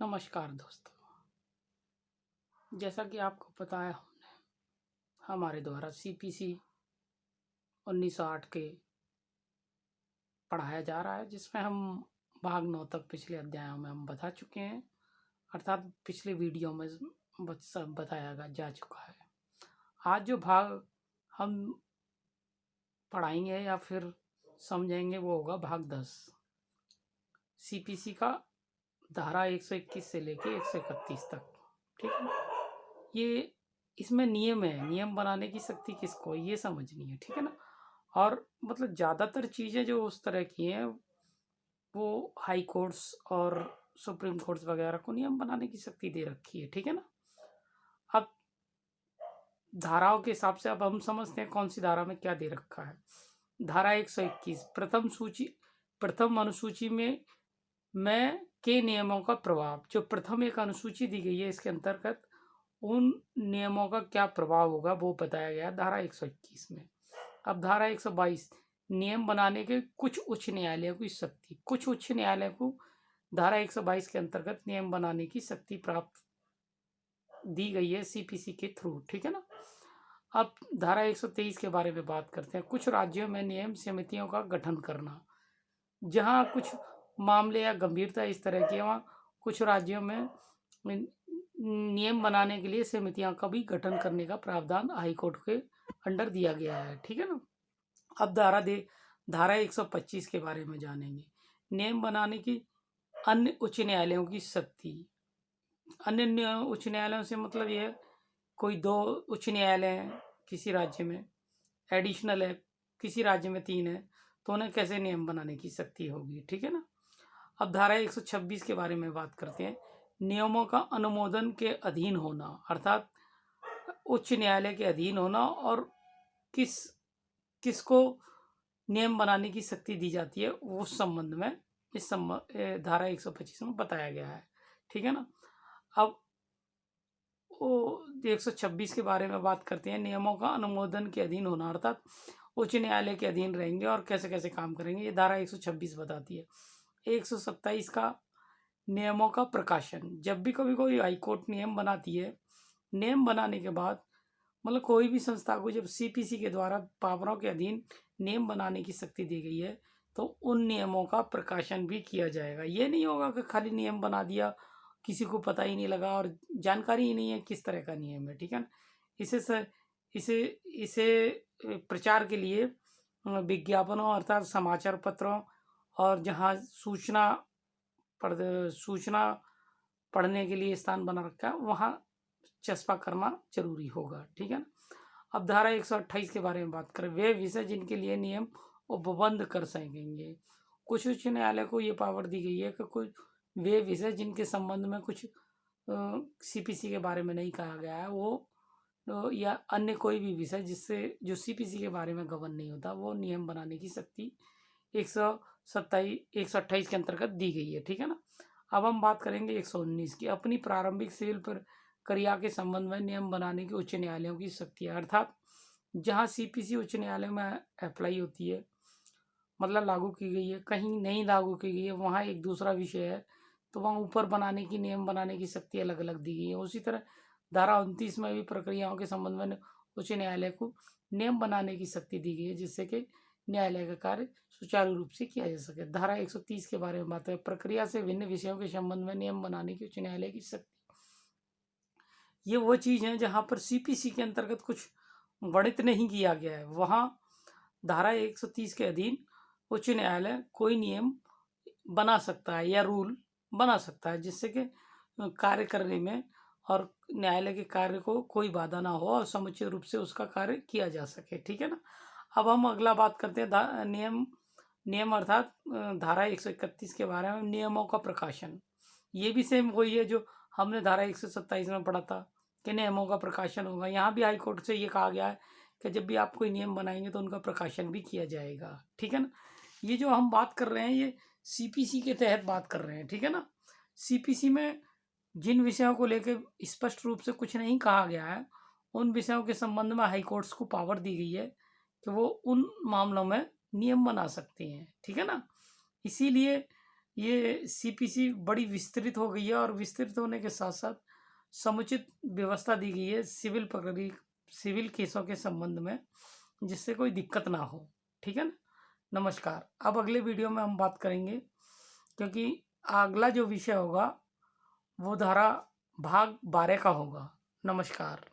नमस्कार दोस्तों। जैसा कि आपको पता है, हमारे द्वारा सीपीसी 1908 के पढ़ाया जा रहा है, जिसमें हम भाग 9 तक पिछले अध्यायों में हम बता चुके हैं, अर्थात पिछले वीडियो में सब बताया जा चुका है। आज जो भाग हम पढ़ाएंगे या फिर समझेंगे वो होगा भाग 10 सीपीसी का, धारा 121 से लेके 131 तक। ठीक है, ये इसमें नियम है, नियम बनाने की शक्ति किसको, ये समझनी है। ठीक है ना। और मतलब ज़्यादातर चीज़ें जो उस तरह की हैं वो हाई कोर्ट्स और सुप्रीम कोर्ट्स वगैरह को नियम बनाने की शक्ति दे रखी है। ठीक है ना। अब धाराओं के हिसाब से अब हम समझते हैं कौन सी धारा में क्या दे रखा है। धारा 121 प्रथम अनुसूची में के नियमों का प्रभाव, जो प्रथम एक अनुसूची दी गई है इसके अंतर्गत उन नियमों का क्या प्रभाव होगा वो बताया गया धारा 121 में। अब धारा 122 नियम बनाने के कुछ उच्च न्यायालयों की शक्ति, कुछ उच्च न्यायालय को धारा 122 के अंतर्गत नियम बनाने की शक्ति प्राप्त दी गई है सीपीसी के थ्रू। ठीक है ना। अब धारा 123 के बारे में बात करते हैं। कुछ राज्यों में नियम समितियों का गठन करना, जहां कुछ मामले या गंभीरता इस तरह की है, वहाँ कुछ राज्यों में नियम बनाने के लिए समितियों का भी गठन करने का प्रावधान हाईकोर्ट के अंडर दिया गया है। ठीक है ना। अब धारा 125 के बारे में जानेंगे। नियम बनाने की अन्य उच्च न्यायालयों की शक्ति। अन्य उच्च न्यायालयों से मतलब ये कोई 2 उच्च न्यायालय हैं किसी राज्य में, एडिशनल है किसी राज्य में 3 है, तो उन्हें कैसे नियम बनाने की शक्ति होगी। ठीक है ना। अब धारा 126 के बारे में बात करते हैं। नियमों का अनुमोदन के अधीन होना, अर्थात उच्च न्यायालय के अधीन होना, और किसको नियम बनाने की शक्ति दी जाती है उस संबंध में इस धारा 125 में बताया गया है। ठीक है ना। अब वो 126 के बारे में बात करते हैं। नियमों का अनुमोदन के अधीन होना, अर्थात उच्च न्यायालय के अधीन रहेंगे और कैसे कैसे काम करेंगे, ये धारा 126 बताती है। 127 का नियमों का प्रकाशन। जब भी कभी कोई हाईकोर्ट नियम बनाती है, नियम बनाने के बाद मतलब कोई भी संस्था को जब सीपीसी के द्वारा पावरों के अधीन नियम बनाने की शक्ति दी गई है, तो उन नियमों का प्रकाशन भी किया जाएगा। ये नहीं होगा कि खाली नियम बना दिया, किसी को पता ही नहीं लगा और जानकारी ही नहीं है किस तरह का नियम है। ठीक है ना। इसे इसे इसे प्रचार के लिए विज्ञापनों अर्थात समाचार पत्रों और जहाँ सूचना पढ़ने के लिए स्थान बना रखा है वहाँ चस्पा करना जरूरी होगा। ठीक है ना। अब धारा 128 के बारे में बात करें। वे विषय जिनके लिए नियम उपबंध कर सकेंगे। कुछ उच्च न्यायालय को ये पावर दी गई है कि कुछ वे विषय जिनके संबंध में कुछ सीपीसी के बारे में नहीं कहा गया है, वो या अन्य कोई भी विषय जो सीपीसी के बारे में गवर्न नहीं होता, वो नियम बनाने की शक्ति 128 के अंतर्गत दी गई है। ठीक है ना। अब हम बात करेंगे 119 की। अपनी प्रारंभिक सिविल प्रक्रिया के संबंध में नियम बनाने की उच्च न्यायालयों की शक्ति है, अर्थात जहाँ सीपीसी उच्च न्यायालय में अप्लाई होती है, मतलब लागू की गई है, कहीं नहीं लागू की गई है, वहाँ एक दूसरा विषय है, तो वहाँ ऊपर बनाने की नियम बनाने की शक्ति अलग अलग दी गई है। उसी तरह धारा 29 में भी प्रक्रियाओं के संबंध में उच्च न्यायालय को नियम बनाने की शक्ति दी गई है, जिससे कि न्यायालय का कार्य सुचारू रूप से किया जा सके। धारा 130 के बारे में बात है। प्रक्रिया से भिन्न विषयों के संबंध में नियम बनाने की उच्च न्यायालय की शक्ति। ये वो चीज़ है जहाँ पर सीपीसी के अंतर्गत कुछ वर्णित नहीं किया गया है, वहाँ धारा 130 के अधीन उच्च न्यायालय कोई नियम बना सकता है या रूल बना सकता है, जिससे कि कार्य करने में और न्यायालय के कार्य को कोई बाधा ना हो और समुचित रूप से उसका कार्य किया जा सके। ठीक है ना। अब हम अगला बात करते हैं नियम अर्थात धारा 131 के बारे में, नियमों का प्रकाशन। ये भी सेम वही है जो हमने धारा 127 में पढ़ा था कि नियमों का प्रकाशन होगा। यहाँ भी हाईकोर्ट से ये कहा गया है कि जब भी आप कोई नियम बनाएंगे तो उनका प्रकाशन भी किया जाएगा। ठीक है ना। ये जो हम बात कर रहे हैं ये सीपीसी के तहत बात कर रहे हैं। ठीक है ना। सीपीसी में जिन विषयों को लेकर स्पष्ट रूप से कुछ नहीं कहा गया है, उन विषयों के संबंध में हाईकोर्ट्स को पावर दी गई है कि वो उन मामलों में नियम बना सकते हैं। ठीक है ना। इसीलिए ये सीपीसी बड़ी विस्तृत हो गई है और विस्तृत होने के साथ साथ समुचित व्यवस्था दी गई है सिविल केसों के संबंध में, जिससे कोई दिक्कत ना हो। ठीक है ना। नमस्कार। अब अगले वीडियो में हम बात करेंगे, क्योंकि अगला जो विषय होगा वो धारा भाग 12 का होगा। नमस्कार।